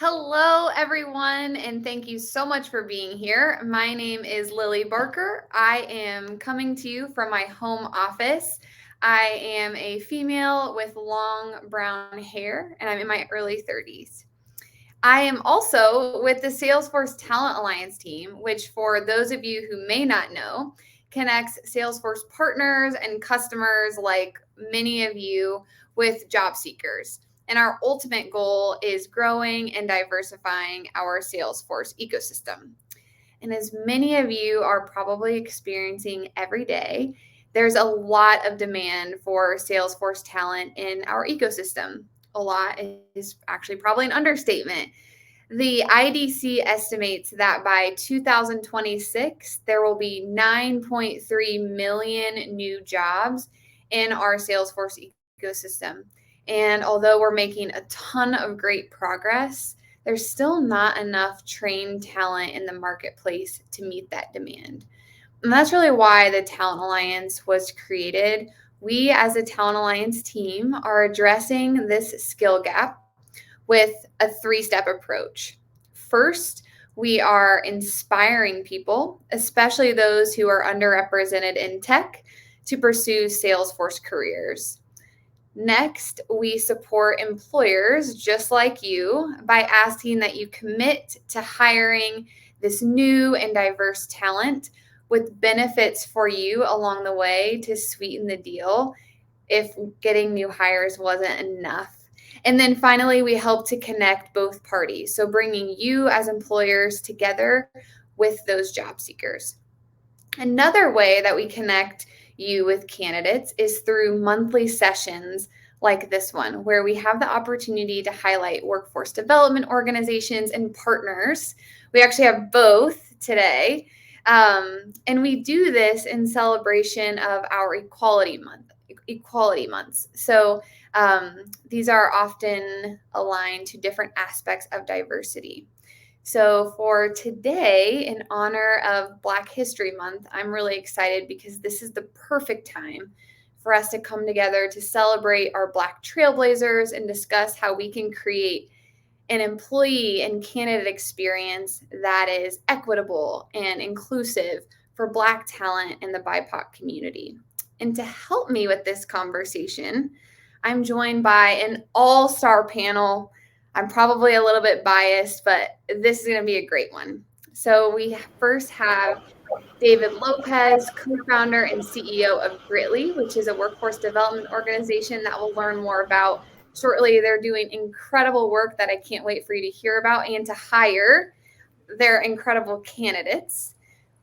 Hello, everyone, and thank you so much for being here. My name is Lily Barker. I am coming to you from my home office. I am a female with long brown hair, and I'm in my early 30s. I am also with the Salesforce Talent Alliance team, which, for those of you who may not know, connects Salesforce partners and customers like many of you with job seekers. And our ultimate goal is growing and diversifying our Salesforce ecosystem. And as many of you are probably experiencing every day, there's a lot of demand for Salesforce talent in our ecosystem. A lot is actually probably an understatement. The IDC estimates that by 2026, there will be 9.3 million new jobs in our Salesforce ecosystem. And although we're making a ton of great progress, there's still not enough trained talent in the marketplace to meet that demand. And that's really why the Talent Alliance was created. We, as a Talent Alliance team, are addressing this skill gap with a three-step approach. First, we are inspiring people, especially those who are underrepresented in tech, to pursue Salesforce careers. Next, we support employers just like you by asking that you commit to hiring this new and diverse talent with benefits for you along the way to sweeten the deal if getting new hires wasn't enough. And then finally, we help to connect both parties. So bringing you as employers together with those job seekers. Another way that we connect you with candidates is through monthly sessions like this one, where we have the opportunity to highlight workforce development organizations and partners. We actually have both today. And we do this in celebration of our equality months. So these are often aligned to different aspects of diversity. So for today, in honor of Black History Month, I'm really excited because this is the perfect time for us to come together to celebrate our Black trailblazers and discuss how we can create an employee and candidate experience that is equitable and inclusive for Black talent in the BIPOC community. And to help me with this conversation, I'm joined by an all-star panel. I'm probably a little bit biased, but this is going to be a great one. So we first have David Lopez, co-founder and CEO of Gritly, which is a workforce development organization that we'll learn more about shortly. They're doing incredible work that I can't wait for you to hear about and to hire their incredible candidates.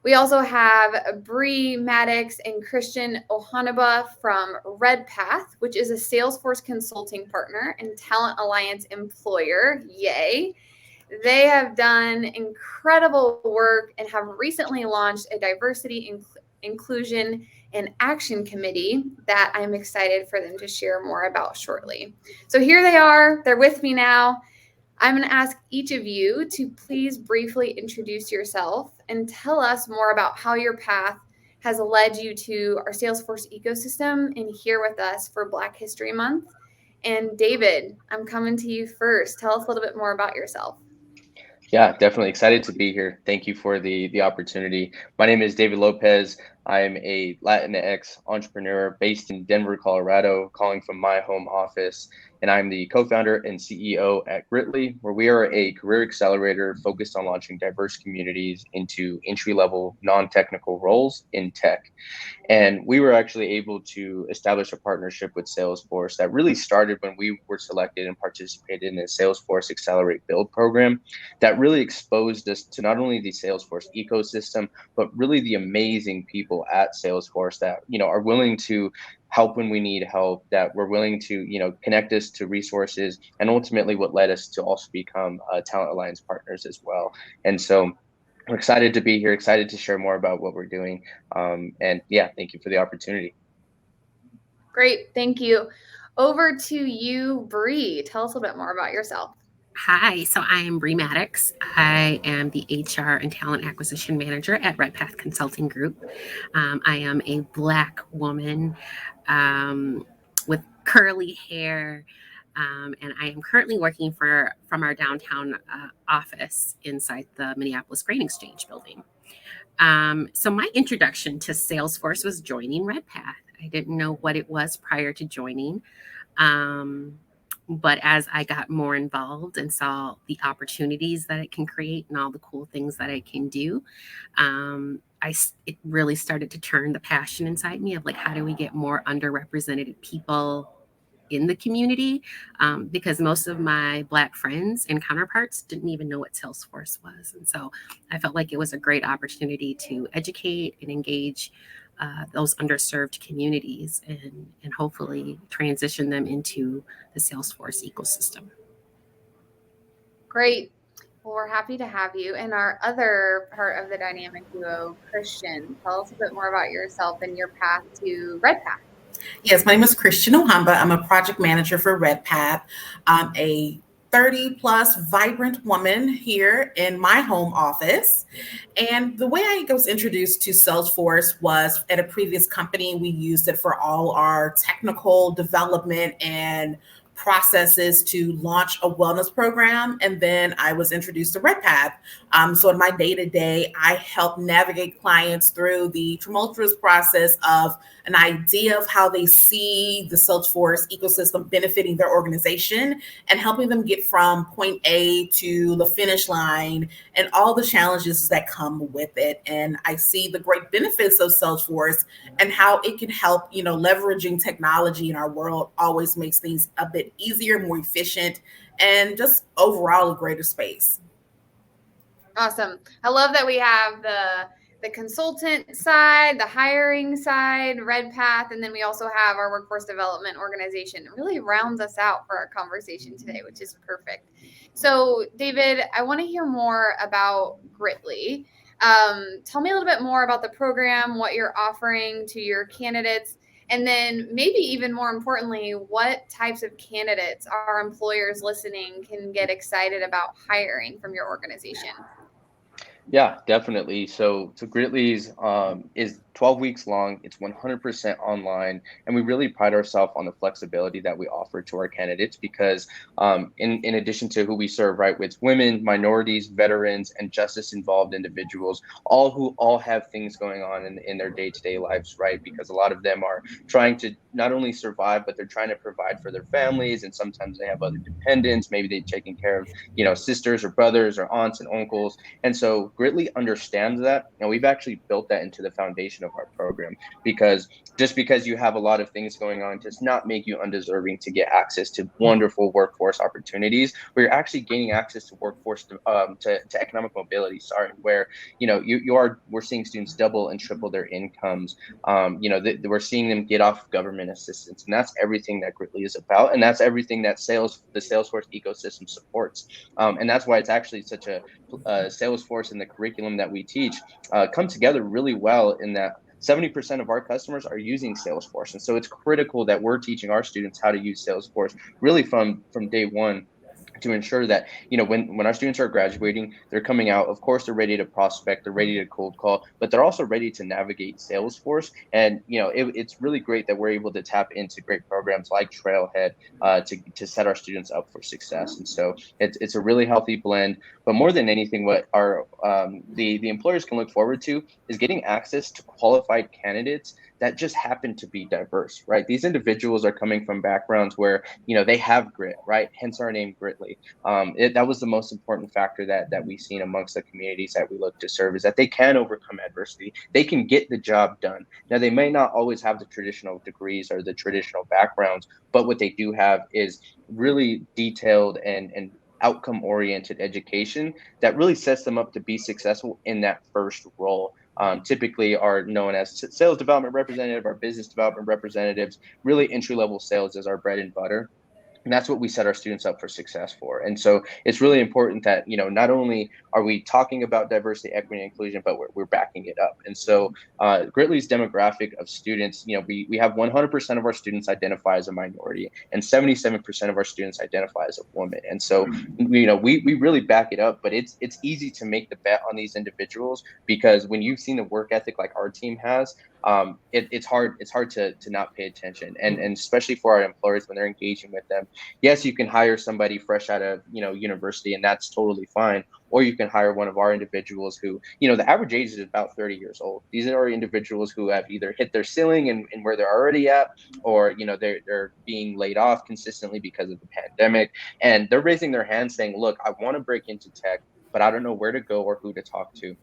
We also have Brie Maddox and Christian Ohanaba from Redpath, which is a Salesforce consulting partner and Talent Alliance employer. Yay. They have done incredible work and have recently launched a diversity, inclusion, and action committee that I'm excited for them to share more about shortly. So here they are. They're with me now. I'm going to ask each of you to please briefly introduce yourself and tell us more about how your path has led you to our Salesforce ecosystem and here with us for Black History Month. And David, I'm coming to you first. Tell us a little bit more about yourself. Yeah, definitely excited to be here. Thank you for the opportunity. My name is David Lopez. I'm a Latinx entrepreneur based in Denver, Colorado, calling from my home office. And I'm the co-founder and CEO at Gritly, where we are a career accelerator focused on launching diverse communities into entry-level, non-technical roles in tech. And we were actually able to establish a partnership with Salesforce that really started when we were selected and participated in the Salesforce Accelerate Build program that really exposed us to not only the Salesforce ecosystem, but really the amazing people at Salesforce that, are willing to help when we need help, that we're willing to, connect us to resources, and ultimately what led us to also become Talent Alliance partners as well. And so we're excited to be here, excited to share more about what we're doing. And yeah, thank you for the opportunity. Great. Thank you. Over to you, Brie. Tell us a little bit more about yourself. Hi, so I am Brie Maddox. I am the HR and Talent Acquisition Manager at Redpath Consulting Group. I am a Black woman with curly hair, And I am currently working from our downtown office inside the Minneapolis Grain Exchange building. So my introduction to Salesforce was joining RedPath. I didn't know what it was prior to joining. But as I got more involved and saw the opportunities that it can create and all the cool things that it can do, it really started to turn the passion inside me of like, how do we get more underrepresented people in the community? Because most of my Black friends and counterparts didn't even know what Salesforce was. And so I felt like it was a great opportunity to educate and engage those underserved communities and hopefully transition them into the Salesforce ecosystem. Great. Well, we're happy to have you. And our other part of the dynamic duo, Christian, tell us a bit more about yourself and your path to RedPath. Yes, my name is Christian Ohamba. I'm a project manager for RedPath. I'm a 30 plus vibrant woman here in my home office. And the way I was introduced to Salesforce was at a previous company. We used it for all our technical development and processes to launch a wellness program. And then I was introduced to RedPath. So in my day-to-day, I help navigate clients through the tumultuous process of an idea of how they see the Salesforce ecosystem benefiting their organization and helping them get from point A to the finish line and all the challenges that come with it. And I see the great benefits of Salesforce and how it can help, leveraging technology in our world always makes things a bit easier, more efficient, and just overall a greater space. Awesome. I love that we have the consultant side, the hiring side, RedPath, and then we also have our workforce development organization. It really rounds us out for our conversation today, which is perfect. So, David, I want to hear more about Gritly. Tell me a little bit more about the program, what you're offering to your candidates, and then maybe even more importantly, what types of candidates our employers listening can get excited about hiring from your organization. Yeah, definitely. So Gritly's is 12 weeks long. It's 100% online, and we really pride ourselves on the flexibility that we offer to our candidates because in addition to who we serve, right, with women, minorities, veterans, and justice involved individuals, all have things going on in their day-to-day lives, right? Because a lot of them are trying to not only survive, but they're trying to provide for their families, and sometimes they have other dependents. Maybe they're taking care of, sisters or brothers or aunts and uncles. And so Gritly understands that, and we've actually built that into the foundation of our program because just because you have a lot of things going on does not make you undeserving to get access to wonderful workforce opportunities where you're actually gaining access to workforce to economic mobility. Sorry, where we're seeing students double and triple their incomes. We're seeing them get off government assistance, and that's everything that Gritly is about, and that's everything that the Salesforce ecosystem supports. And that's why it's actually such a Salesforce and the curriculum that we teach come together really well in that 70% of our customers are using Salesforce. And so it's critical that we're teaching our students how to use Salesforce really from day one to ensure that, when our students are graduating, they're coming out, of course, they're ready to prospect, they're ready to cold call, but they're also ready to navigate Salesforce. And, it's really great that we're able to tap into great programs like Trailhead to set our students up for success. And so it's a really healthy blend. But more than anything, what the employers can look forward to is getting access to qualified candidates that just happen to be diverse, right? These individuals are coming from backgrounds where, they have grit, right? Hence our name, Gritly. That was the most important factor that we've seen amongst the communities that we look to serve is that they can overcome adversity. They can get the job done. Now, they may not always have the traditional degrees or the traditional backgrounds, but what they do have is really detailed and outcome-oriented education that really sets them up to be successful in that first role. Typically are known as sales development representative or business development representatives. Really, entry-level sales is our bread and butter. And that's what we set our students up for success for. And so it's really important that, not only are we talking about diversity, equity, and inclusion, but we're backing it up. And so Gritly's demographic of students, we have 100% of our students identify as a minority and 77% of our students identify as a woman. And so, we really back it up, but it's easy to make the bet on these individuals because when you've seen the work ethic like our team has, it's hard to not pay attention. And especially for our employers when they're engaging with them, Yes, you can hire somebody fresh out of, university, and that's totally fine. Or you can hire one of our individuals who, the average age is about 30 years old. These are individuals who have either hit their ceiling and where they're already at, or, they're being laid off consistently because of the pandemic. And they're raising their hand saying, look, I want to break into tech, but I don't know where to go or who to talk to.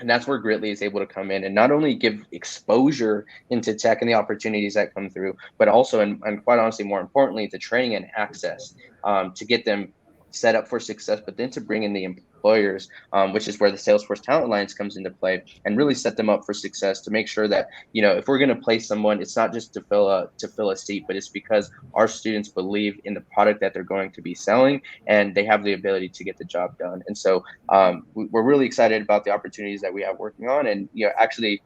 And that's where Gritly is able to come in and not only give exposure into tech and the opportunities that come through, but also, and quite honestly, more importantly, the training and access to get them set up for success, but then to bring in the employers, which is where the Salesforce Talent Alliance comes into play, and really set them up for success to make sure that, if we're going to place someone, it's not just to fill a seat, but it's because our students believe in the product that they're going to be selling, and they have the ability to get the job done. And so we're really excited about the opportunities that we have working on. And, actually,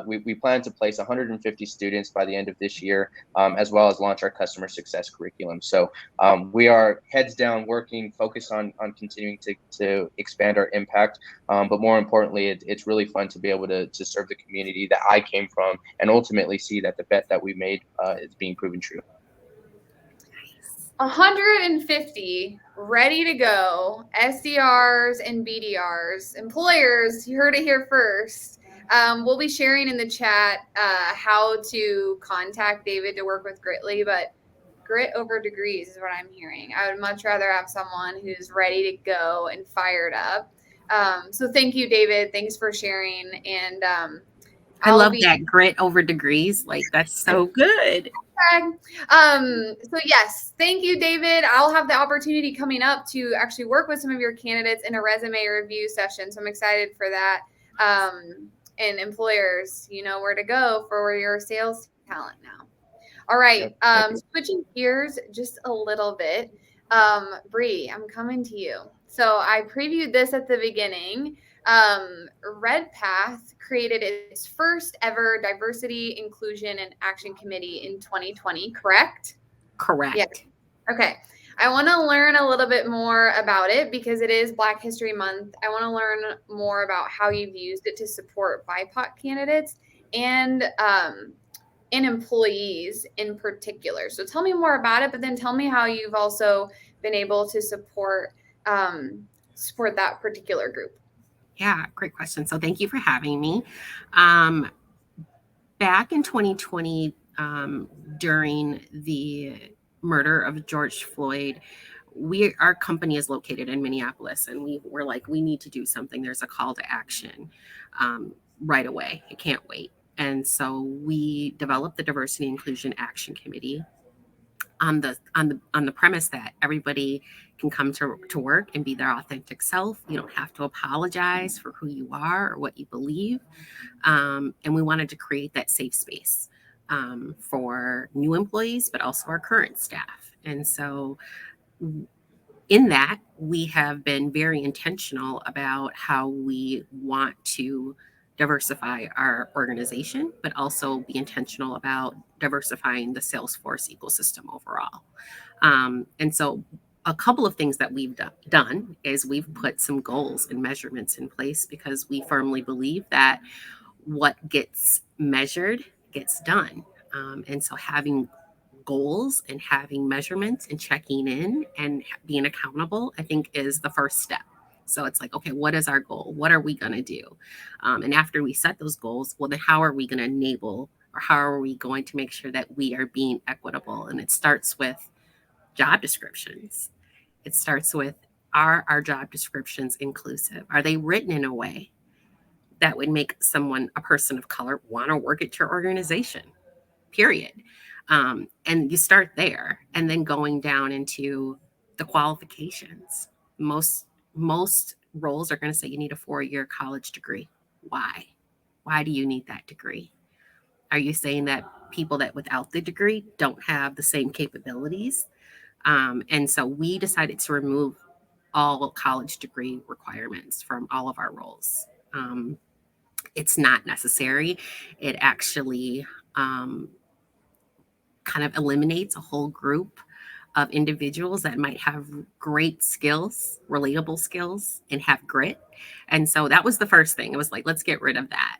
we plan to place 150 students by the end of this year, as well as launch our customer success curriculum. So we are heads down working, focused on continuing to expand our impact. But more importantly, it's really fun to be able to serve the community that I came from, and ultimately see that the bet that we made is being proven true. 150 ready to go SDRs and BDRs. Employers, you heard it here first. We'll be sharing in the chat how to contact David to work with Gritly, but grit over degrees is what I'm hearing. I would much rather have someone who's ready to go and fired up. So thank you, David. Thanks for sharing. And I love that, grit over degrees. Like, that's so good. So yes, thank you, David. I'll have the opportunity coming up to actually work with some of your candidates in a resume review session. So I'm excited for that. And employers, you know where to go for your sales talent now. All right. Switching gears just a little bit. Brie, I'm coming to you. So I previewed this at the beginning. RedPath created its first ever diversity, inclusion, and action committee in 2020, correct? Correct. Yeah. Okay. I want to learn a little bit more about it because it is Black History Month. I want to learn more about how you've used it to support BIPOC candidates and employees in particular. So tell me more about it, but then tell me how you've also been able to support that particular group. Yeah, great question. So thank you for having me. Back in 2020, during the murder of George Floyd, our company is located in Minneapolis, and we were like, we need to do something. There's a call to action right away. It can't wait. And so we developed the Diversity Inclusion Action Committee on the premise that everybody can come to work and be their authentic self. You don't have to apologize for who you are or what you believe. And we wanted to create that safe space for new employees, but also our current staff. And so in that, we have been very intentional about how we want to diversify our organization, but also be intentional about diversifying the Salesforce ecosystem overall. And so a couple of things that we've done is we've put some goals and measurements in place, because we firmly believe that what gets measured gets done. And so having goals and having measurements and checking in and being accountable, I think, is the first step. So it's like, okay, what is our goal? What are we going to do? And after we set those goals, well, then how are we going to enable, or how are we going to make sure that we are being equitable? And it starts with job descriptions. It starts with, are our job descriptions inclusive? Are they written in a way that would make someone, a person of color, want to work at your organization? Period. And you start there, and then going down into the qualifications. Most roles are going to say you need a 4-year college degree. Why? Why do you need that degree? Are you saying that people that without the degree don't have the same capabilities? And so we decided to remove all college degree requirements from all of our roles. It's not necessary. It actually kind of eliminates a whole group of individuals that might have great skills, relatable skills, and have grit. And so that was the first thing. It was like, let's get rid of that.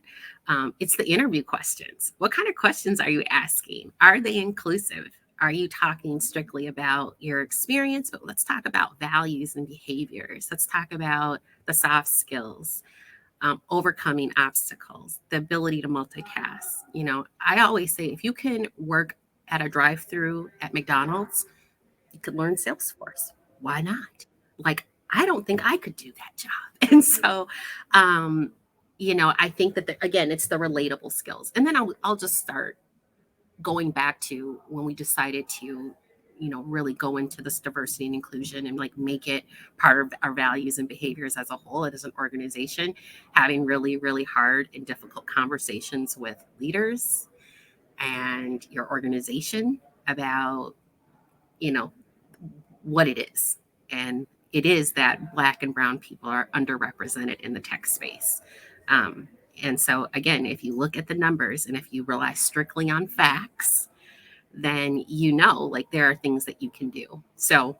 It's the interview questions. What kind of questions are you asking? Are they inclusive? Are you talking strictly about your experience? But let's talk about values and behaviors. Let's talk about the soft skills, overcoming obstacles, the ability to multitask. I always say if you can work at a drive-through at McDonald's, you could learn Salesforce. Why not? Like, I don't think I could do that job. And so, I think that, again, it's the relatable skills. And then I'll just start going back to when we decided to, really go into this diversity and inclusion and like make it part of our values and behaviors as a whole, as an organization, having really, really hard and difficult conversations with leaders and your organization about, what it is. And it is that Black and brown people are underrepresented in the tech space. And so, again, if you look at the numbers and if you rely strictly on facts, then like there are things that you can do. So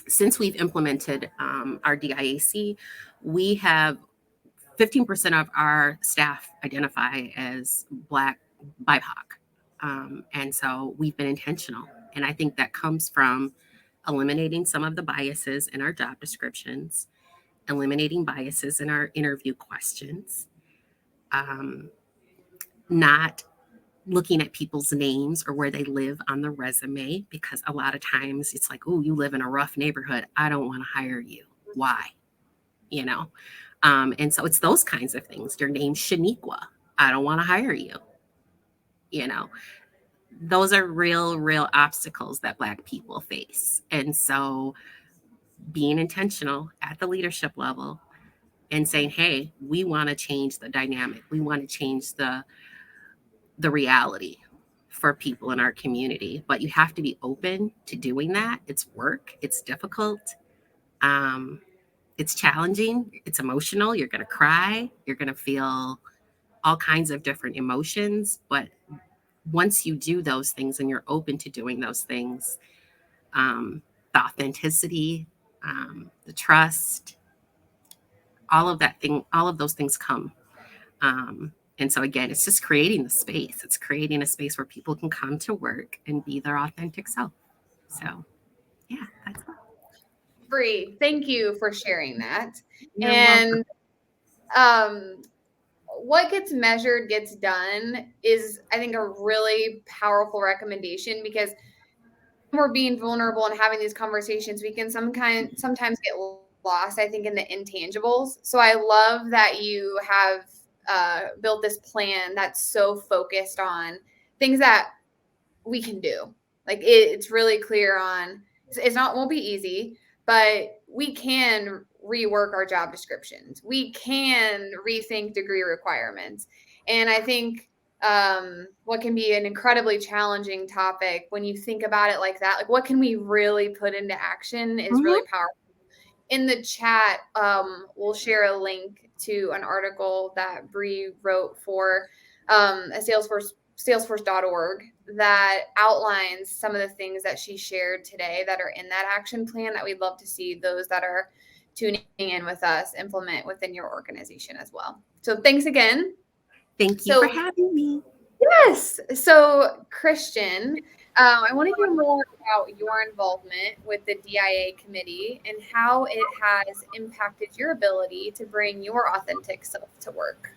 since we've implemented our DIAC, we have 15% of our staff identify as Black BIPOC. And so we've been intentional. And I think that comes from eliminating some of the biases in our job descriptions, eliminating biases in our interview questions, not looking at people's names or where they live on the resume, because a lot of times it's like, oh, you live in a rough neighborhood, I don't want to hire you. Why? And so it's those kinds of things. Your name's Shaniqua, I don't want to hire you. Those are real obstacles that Black people face. And so being intentional at the leadership level and saying, hey, we want to change the dynamic. We want to change the reality for people in our community. But you have to be open to doing that. It's work. It's difficult. It's challenging. It's emotional. You're going to cry. You're going to feel all kinds of different emotions. But once you do those things and you're open to doing those things, the authenticity, the trust, all of those things come. And so again, it's just creating the space. It's creating a space where people can come to work and be their authentic self. So yeah, that's all. Brie, thank you for sharing that. You're and what gets measured gets done is, I think, a really powerful recommendation, because when we're being vulnerable and having these conversations, we can sometimes get lost, I think, in the intangibles. So I love that you have built this plan that's so focused on things that we can do. Like it's really clear on, won't be easy, but we can rework our job descriptions. We can rethink degree requirements. And I think what can be an incredibly challenging topic when you think about it like that, like what can we really put into action is really powerful. In the chat, we'll share a link to an article that Brie wrote for a Salesforce.org that outlines some of the things that she shared today that are in that action plan that we'd love to see those that are tuning in with us implement within your organization as well. So thanks again. Thank you for having me. Yes. So Christian, I want to hear more about your involvement with the DIA committee and how it has impacted your ability to bring your authentic self to work.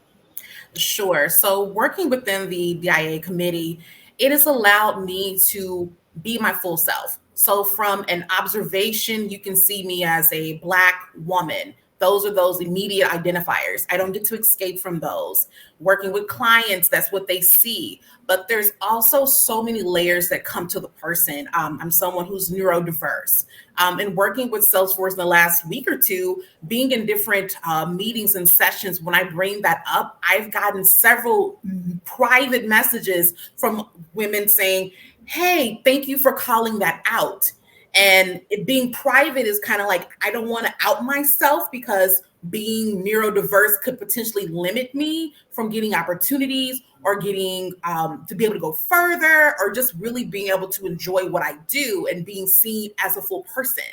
Sure. So working within the DIA committee, it has allowed me to be my full self. So from an observation, you can see me as a Black woman. Those are those immediate identifiers. I don't get to escape from those. Working with clients, that's what they see. But there's also so many layers that come to the person. I'm someone who's neurodiverse. And working with Salesforce in the last week or two, being in different meetings and sessions, when I bring that up, I've gotten several private messages from women saying, hey, thank you for calling that out. And it being private is kind of like, I don't want to out myself because being neurodiverse could potentially limit me from getting opportunities or getting to be able to go further, or just really being able to enjoy what I do and being seen as a full person.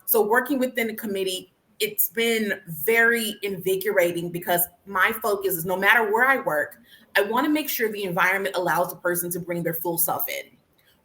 So working within the committee, it's been very invigorating because my focus is, no matter where I work, I want to make sure the environment allows the person to bring their full self in.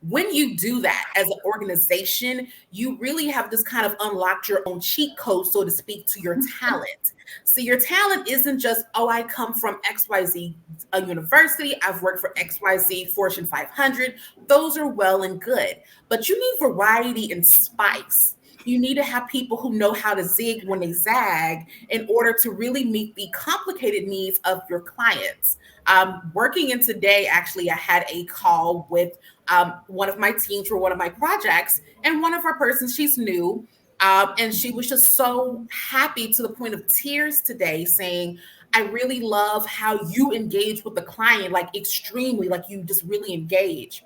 When you do that as an organization, you really have just kind of unlocked your own cheat code, so to speak, to your talent. So your talent isn't just, oh, I come from XYZ a university, I've worked for XYZ Fortune 500. Those are well and good, but you need variety and spice. You need to have people who know how to zig when they zag in order to really meet the complicated needs of your clients. Working in today, actually, I had a call with one of my teams for one of my projects, and one of our persons, she's new, and she was just so happy to the point of tears today, saying, I really love how you engage with the client, like extremely, like you just really engage.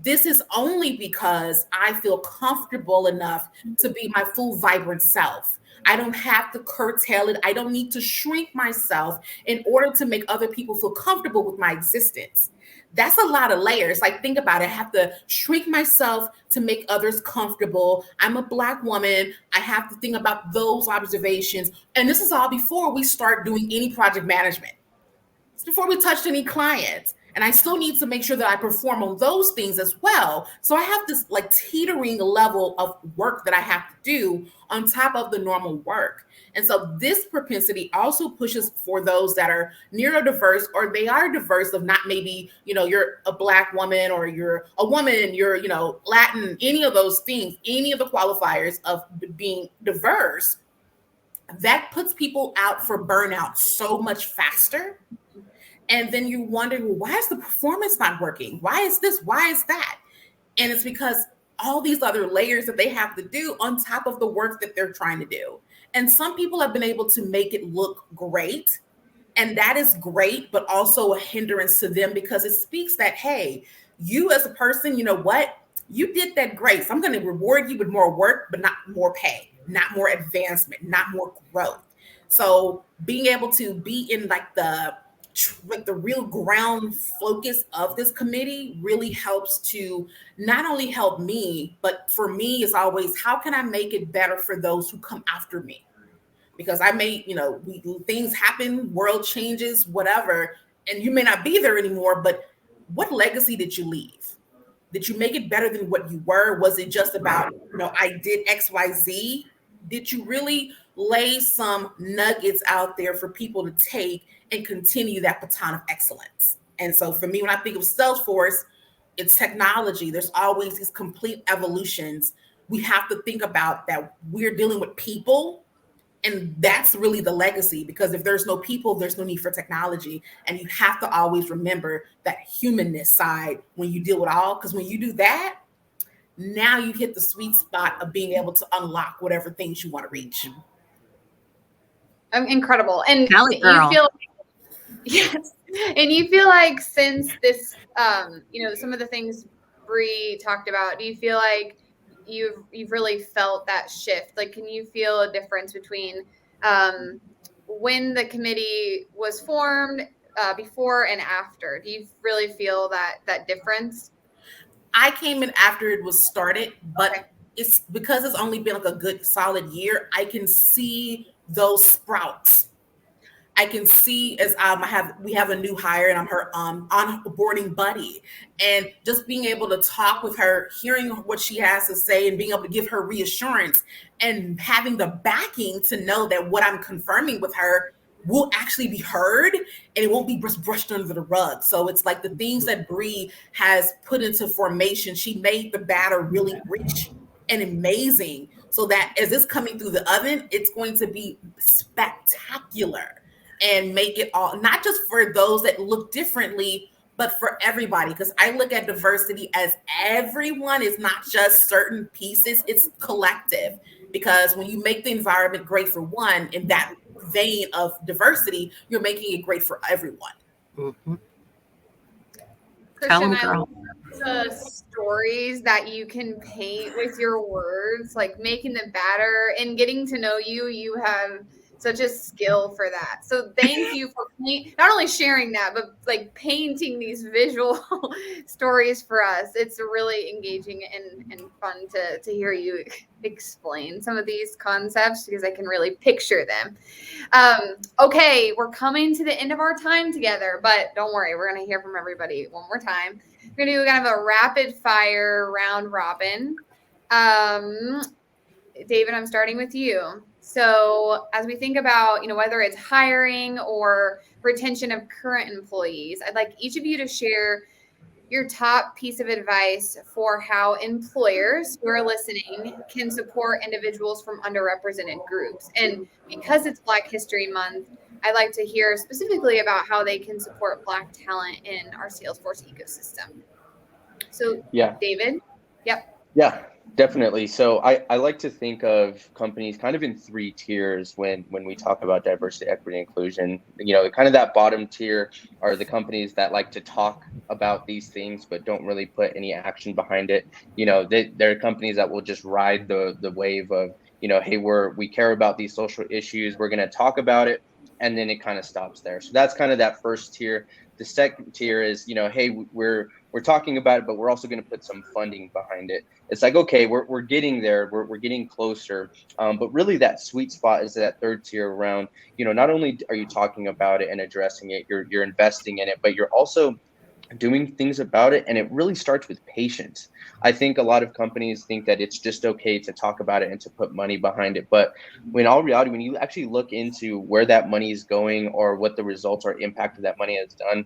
This is only because I feel comfortable enough to be my full vibrant self. I don't have to curtail it. I don't need to shrink myself in order to make other people feel comfortable with my existence. That's a lot of layers. Like, think about it. I have to shrink myself to make others comfortable. I'm a Black woman. I have to think about those observations. And this is all before we start doing any project management. It's before we touched any clients. And I still need to make sure that I perform on those things as well. So I have this like teetering level of work that I have to do on top of the normal work. And so this propensity also pushes for those that are neurodiverse, or they are diverse of not, maybe, you're a Black woman, or you're a woman, you're, Latin, any of those things, any of the qualifiers of being diverse, that puts people out for burnout so much faster. And then you wonder, well, why is the performance not working? Why is this? Why is that? And it's because all these other layers that they have to do on top of the work that they're trying to do. And some people have been able to make it look great. And that is great, but also a hindrance to them, because it speaks that, hey, you as a person, you know what? You did that great. So I'm going to reward you with more work, but not more pay, not more advancement, not more growth. So being able to be in like the real ground focus of this committee really helps to not only help me, but for me is always, how can I make it better for those who come after me? Because I may, things happen, world changes, whatever, and you may not be there anymore, but what legacy did you leave? Did you make it better than what you were? Was it just about, I did XYZ? Did you really lay some nuggets out there for people to take and continue that baton of excellence? And so for me, when I think of Salesforce, it's technology. There's always these complete evolutions. We have to think about that we're dealing with people, and that's really the legacy, because if there's no people, there's no need for technology. And you have to always remember that humanness side when you deal with all, because when you do that, now you hit the sweet spot of being able to unlock whatever things you want to reach. Incredible. And Valley girl. you feel, yes, and you feel like since this, some of the things Brie talked about, do you feel like you've really felt that shift? Like, can you feel a difference between when the committee was formed, before and after? Do you really feel that difference? I came in after it was started, but it's because it's only been like a good solid year. I can see those sprouts. I can see as we have a new hire, and I'm her onboarding buddy, and just being able to talk with her, hearing what she has to say, and being able to give her reassurance, and having the backing to know that what I'm confirming with her will actually be heard, and it won't be just brushed under the rug. So it's like the things that Brie has put into formation. She made the batter really rich and amazing, so that as it's coming through the oven, it's going to be spectacular. And make it all, not just for those that look differently, but for everybody. Because I look at diversity as everyone, is not just certain pieces, it's collective. Because when you make the environment great for one, in that vein of diversity, you're making it great for everyone. Mm-hmm. Tell them, girl. The stories that you can paint with your words, like making the batter and getting to know you. You have such a skill for that. So thank you for not only sharing that, but like painting these visual stories for us. It's really engaging and fun to hear you explain some of these concepts because I can really picture them. Okay, we're coming to the end of our time together, but don't worry, we're going to hear from everybody one more time. We're going to do kind of a rapid fire round robin. David, I'm starting with you. So as we think about, whether it's hiring or retention of current employees, I'd like each of you to share your top piece of advice for how employers who are listening can support individuals from underrepresented groups. And because it's Black History Month, I'd like to hear specifically about how they can support Black talent in our Salesforce ecosystem. So, Yeah. David? Yep. Yeah, definitely. So I like to think of companies kind of in three tiers when we talk about diversity, equity, inclusion. Kind of that bottom tier are the companies that like to talk about these things but don't really put any action behind it. They're companies that will just ride the wave of, hey, we care about these social issues, we're going to talk about it, and then it kind of stops there. So that's kind of that first tier. The second tier is, hey, we're talking about it, but we're also going to put some funding behind it. It's like, okay, we're getting there, we're getting closer, but really that sweet spot is that third tier around, not only are you talking about it and addressing it, you're investing in it, but you're also doing things about it. And it really starts with patience. I think a lot of companies think that it's just okay to talk about it and to put money behind it. But in all reality, when you actually look into where that money is going or what the results or impact of that money has done,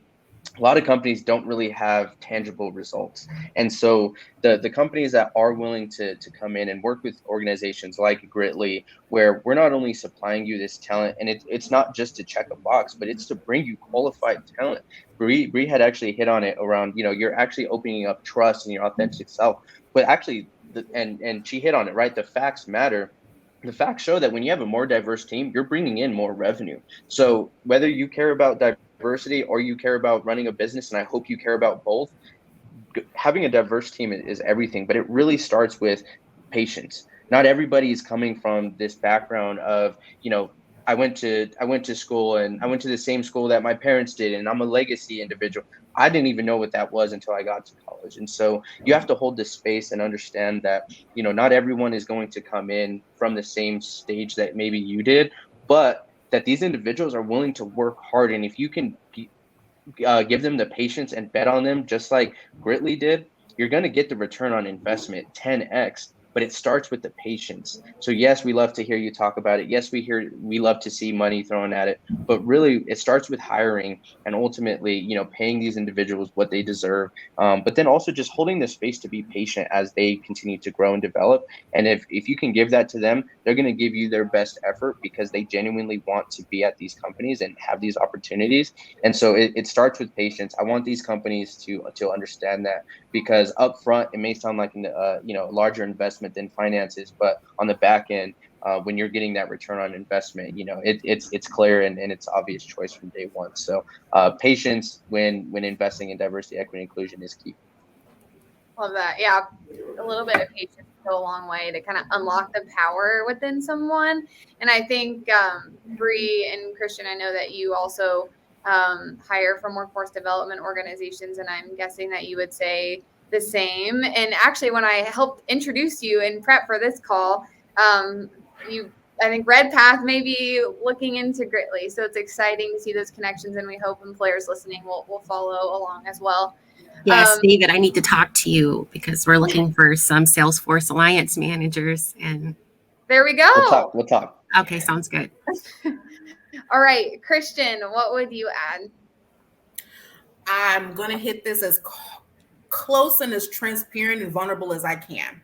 a lot of companies don't really have tangible results. And so the companies that are willing to come in and work with organizations like Gritly, where we're not only supplying you this talent, and it's not just to check a box, but it's to bring you qualified talent. Brie had actually hit on it around, you're actually opening up trust in your authentic self. But actually, and she hit on it, right? The facts matter. The facts show that when you have a more diverse team, you're bringing in more revenue. So whether you care about diversity or you care about running a business, and I hope you care about both, having a diverse team is everything. But it really starts with patience. Not everybody is coming from this background of, I went to school and I went to the same school that my parents did, and I'm a legacy individual. I didn't even know what that was until I got to college. And so you have to hold this space and understand that, not everyone is going to come in from the same stage that maybe you did, but that these individuals are willing to work hard. And if you can give them the patience and bet on them, just like Gritly did, you're going to get the return on investment 10x. But it starts with the patience. So yes, we love to hear you talk about it. Yes, we love to see money thrown at it. But really, it starts with hiring and ultimately, paying these individuals what they deserve. But then also just holding the space to be patient as they continue to grow and develop. And if you can give that to them, they're going to give you their best effort because they genuinely want to be at these companies and have these opportunities. And so it starts with patience. I want these companies to understand that, because up front it may sound like a larger investment than finances, but on the back end, when you're getting that return on investment, it's clear and it's obvious choice from day one. So patience when investing in diversity, equity, inclusion is key. Love that. Yeah, a little bit of patience go a long way to kind of unlock the power within someone. And I think Brie and Christian, I know that you also hire from workforce development organizations, and I'm guessing that you would say the same. And actually, when I helped introduce you in prep for this call, I think Red Path may be looking into Gritly. So it's exciting to see those connections, and we hope employers listening will follow along as well. Yes, David, I need to talk to you because we're looking for some Salesforce Alliance managers. And there we go. We'll talk. Okay, sounds good. All right, Christian, what would you add? I'm going to hit this as close and as transparent and vulnerable as I can.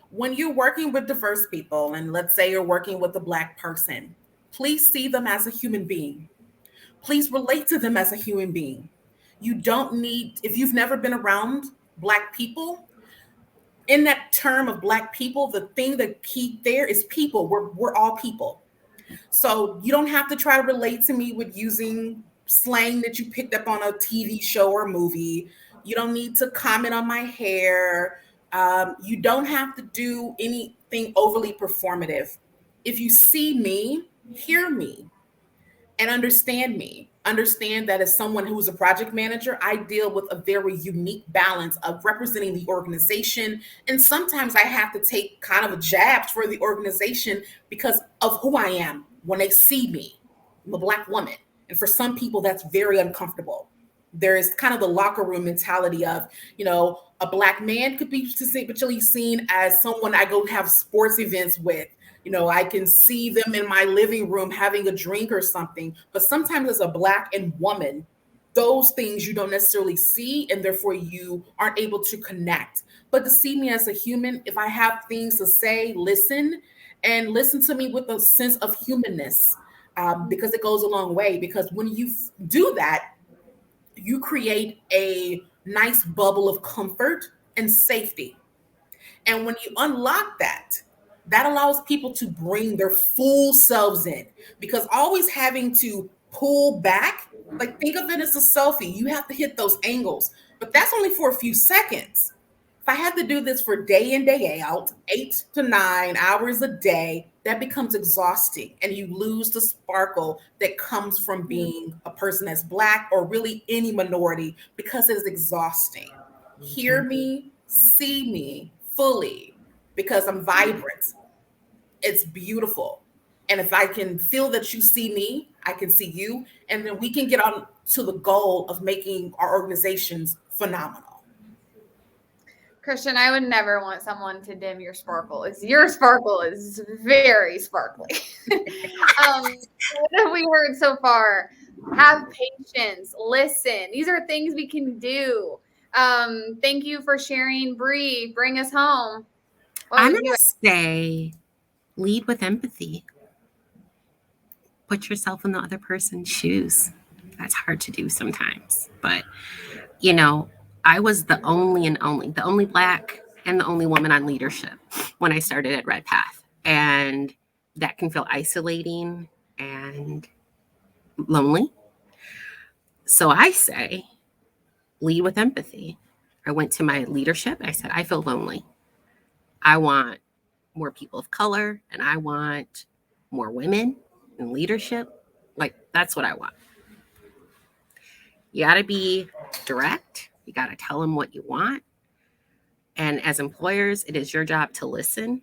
When you're working with diverse people, and let's say you're working with a Black person, please see them as a human being. Please relate to them as a human being. You don't need, if you've never been around Black people, in that term of Black people, the thing that key there is people. We're all people. So you don't have to try to relate to me with using slang that you picked up on a TV show or movie. You don't need to comment on my hair. You don't have to do anything overly performative. If you see me, hear me and understand me. Understand that as someone who's a project manager, I deal with a very unique balance of representing the organization. And sometimes I have to take kind of a jab for the organization because of who I am when they see me. I'm a Black woman. And for some people, that's very uncomfortable. There is kind of the locker room mentality of, a Black man could be potentially seen as someone I go have sports events with. I can see them in my living room having a drink or something. But sometimes as a Black and woman, those things you don't necessarily see, and therefore you aren't able to connect. But to see me as a human, if I have things to say, listen, and listen to me with a sense of humanness, because it goes a long way. Because when you do that, you create a nice bubble of comfort and safety. And when you unlock that, that allows people to bring their full selves in, because always having to pull back, like think of it as a selfie, you have to hit those angles, but that's only for a few seconds. If I had to do this for day in, day out, 8 to 9 hours a day, that becomes exhausting and you lose the sparkle that comes from being a person that's Black or really any minority, because it is exhausting. Hear me, see me fully, because I'm vibrant. It's beautiful. And if I can feel that you see me, I can see you. And then we can get on to the goal of making our organizations phenomenal. Christian, I would never want someone to dim your sparkle. Your sparkle is very sparkly. What have we heard so far? Have patience, listen. These are things we can do. Thank you for sharing, Brie. Bring us home. I'm going to say lead with empathy. Put yourself in the other person's shoes. That's hard to do sometimes. But, I was the only Black and the only woman on leadership when I started at Red Path. And that can feel isolating and lonely. So I say, lead with empathy. I went to my leadership. I said, I feel lonely. I want more people of color, and I want more women in leadership. Like, that's what I want. You got to be direct. You got to tell them what you want. And as employers, it is your job to listen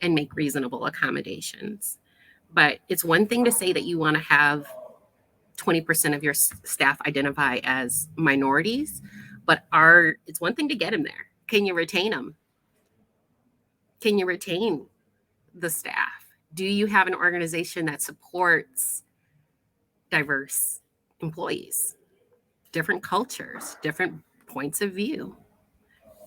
and make reasonable accommodations. But it's one thing to say that you want to have 20% of your staff identify as minorities, but it's one thing to get them there. Can you retain them? Can you retain the staff? Do you have an organization that supports diverse employees, different cultures, different points of view?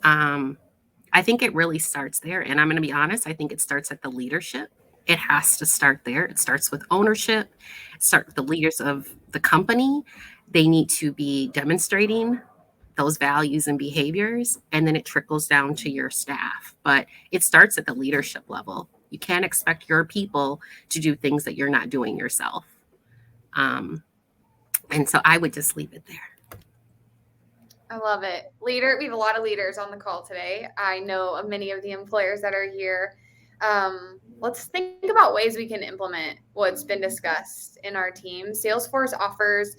I think it really starts there. And I'm going to be honest, I think it starts at the leadership. It has to start there. It starts with ownership. It starts with the leaders of the company. They need to be demonstrating those values and behaviors, and then it trickles down to your staff. But it starts at the leadership level. You can't expect your people to do things that you're not doing yourself. And so I would just leave it there. I love it. We have a lot of leaders on the call today. I know of many of the employers that are here. Let's think about ways we can implement what's been discussed in our team. Salesforce offers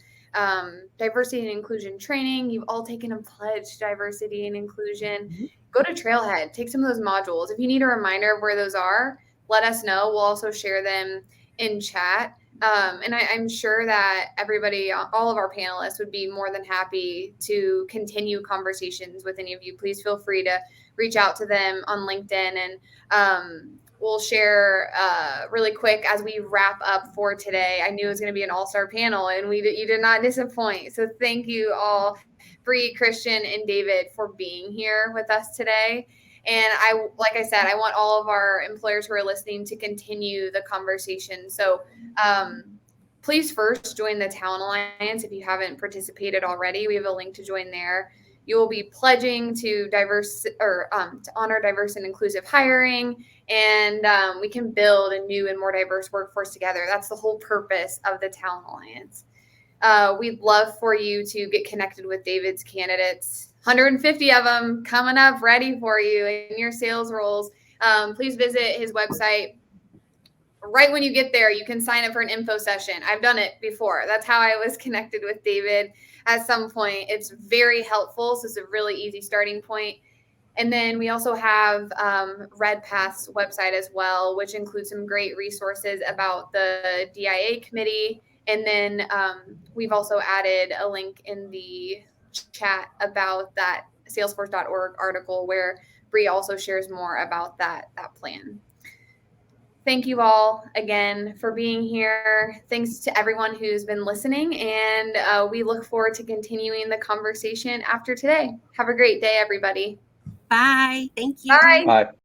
diversity and inclusion training. You've all taken a pledge to diversity and inclusion. Mm-hmm. Go to Trailhead, take some of those modules. If you need a reminder of where those are, let us know. We'll also share them in chat. And I'm sure that everybody, all of our panelists would be more than happy to continue conversations with any of you. Please feel free to reach out to them on LinkedIn, and we'll share really quick as we wrap up for today. I knew it was going to be an all-star panel, and you did not disappoint. So thank you all, Brie, Christian, and David, for being here with us today. And like I said, I want all of our employers who are listening to continue the conversation. So please first join the Talent Alliance if you haven't participated already. We have a link to join there. You will be pledging to to honor diverse and inclusive hiring, and we can build a new and more diverse workforce together. That's the whole purpose of the Talent Alliance. We'd love for you to get connected with David's candidates. 150 of them coming up ready for you in your sales roles. Please visit his website, right when you get there, you can sign up for an info session. I've done it before. That's how I was connected with David at some point. It's very helpful. So it's a really easy starting point. And then we also have RedPath's website as well, which includes some great resources about the DIA committee. And then we've also added a link in the chat about that Salesforce.org article where Brie also shares more about that plan. Thank you all again for being here. Thanks to everyone who's been listening, and we look forward to continuing the conversation after today. Have a great day, everybody. Bye. Thank you. Bye. Bye.